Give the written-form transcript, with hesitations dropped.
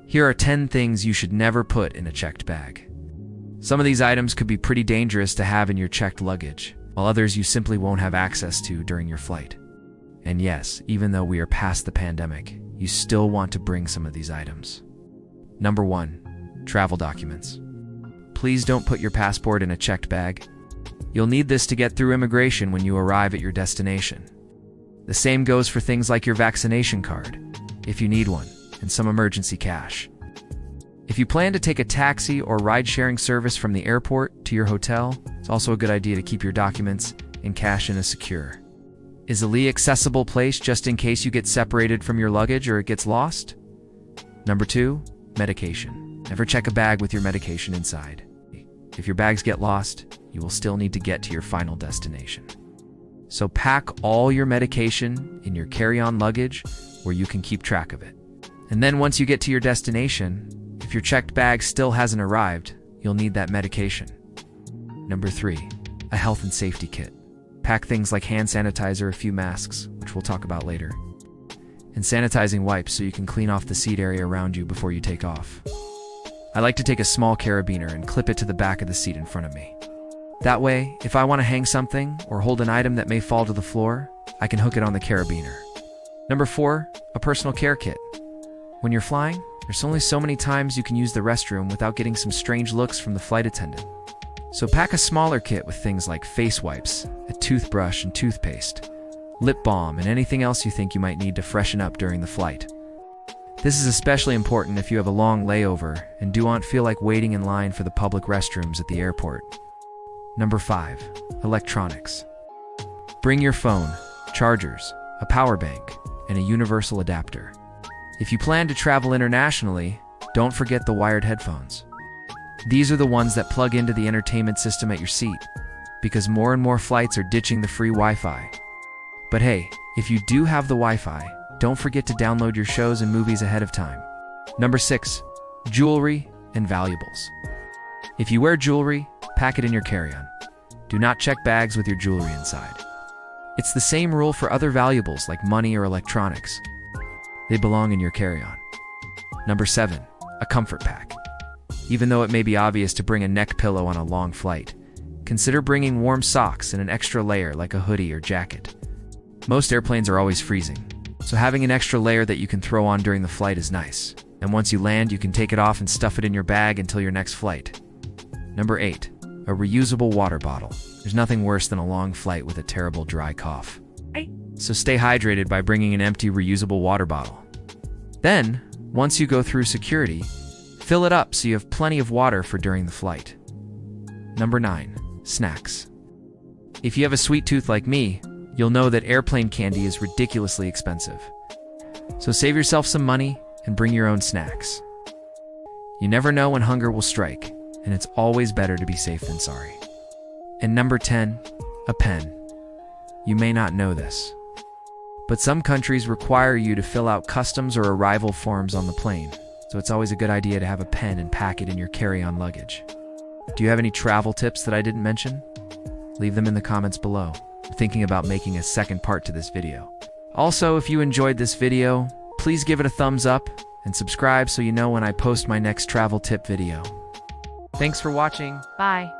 Here are 10 things you should never put in a checked bag. Some of these items could be pretty dangerous to have in your checked luggage, while others you simply won't have access to during your flight. And yes, even though we are past the pandemic, you still want to bring some of these items. Number 1. Travel documents. Please don't put your passport in a checked bag. You'll need this to get through immigration when you arrive at your destination. The same goes for things like your vaccination card, if you need one, and some emergency cash. If you plan to take a taxi or ride-sharing service from the airport to your hotel, it's also a good idea to keep your documents and cash in a secure, easily accessible place just in case you get separated from your luggage or it gets lost. Number 2. Medication. Never check a bag with your medication inside. If your bags get lost, you will still need to get to your final destination. So pack all your medication in your carry-on luggage where you can keep track of it. And then once you get to your destination, if your checked bag still hasn't arrived, you'll need that medication. Number 3. A health and safety kit. Pack things like hand sanitizer, a few masks, which we'll talk about later, and sanitizing wipes so you can clean off the seat area around you before you take off. I like to take a small carabiner and clip it to the back of the seat in front of me. That way, if I want to hang something or hold an item that may fall to the floor, I can hook it on the carabiner. Number 4. A personal care kit. When you're flying, there's only so many times you can use the restroom without getting some strange looks from the flight attendant. So pack a smaller kit with things like face wipes, a toothbrush and toothpaste, lip balm, and anything else you think you might need to freshen up during the flight. This is especially important if you have a long layover and don't feel like waiting in line for the public restrooms at the airport. Number 5. Electronics. Bring your phone, chargers, a power bank, and a universal adapter. If you plan to travel internationally, don't forget the wired headphones. These are the ones that plug into the entertainment system at your seat, because more and more flights are ditching the free Wi-Fi. But hey, if you do have the Wi-Fi, don't forget to download your shows and movies ahead of time. Number 6. Jewelry and valuables. If you wear jewelry, pack it in your carry-on. Do not check bags with your jewelry inside. It's the same rule for other valuables like money or electronics. They belong in your carry-on. Number 7. A comfort pack. Even though it may be obvious to bring a neck pillow on a long flight, consider bringing warm socks and an extra layer like a hoodie or jacket. Most airplanes are always freezing, so having an extra layer that you can throw on during the flight is nice. And once you land, you can take it off and stuff it in your bag until your next flight. Number 8. A reusable water bottle. There's nothing worse than a long flight with a terrible dry cough. So stay hydrated by bringing an empty reusable water bottle. Then, once you go through security, fill it up so you have plenty of water for during the flight. Number 9. Snacks. If you have a sweet tooth like me, you'll know that airplane candy is ridiculously expensive. So save yourself some money and bring your own snacks. You never know when hunger will strike, and it's always better to be safe than sorry. And number 10. A pen. You may not know this, but some countries require you to fill out customs or arrival forms on the plane, so it's always a good idea to have a pen and pack it in your carry-on luggage. Do you have any travel tips that I didn't mention? Leave them in the comments below. I'm thinking about making a second part to this video. Also, if you enjoyed this video, please give it a thumbs up and subscribe so you know when I post my next travel tip video. Thanks for watching. Bye.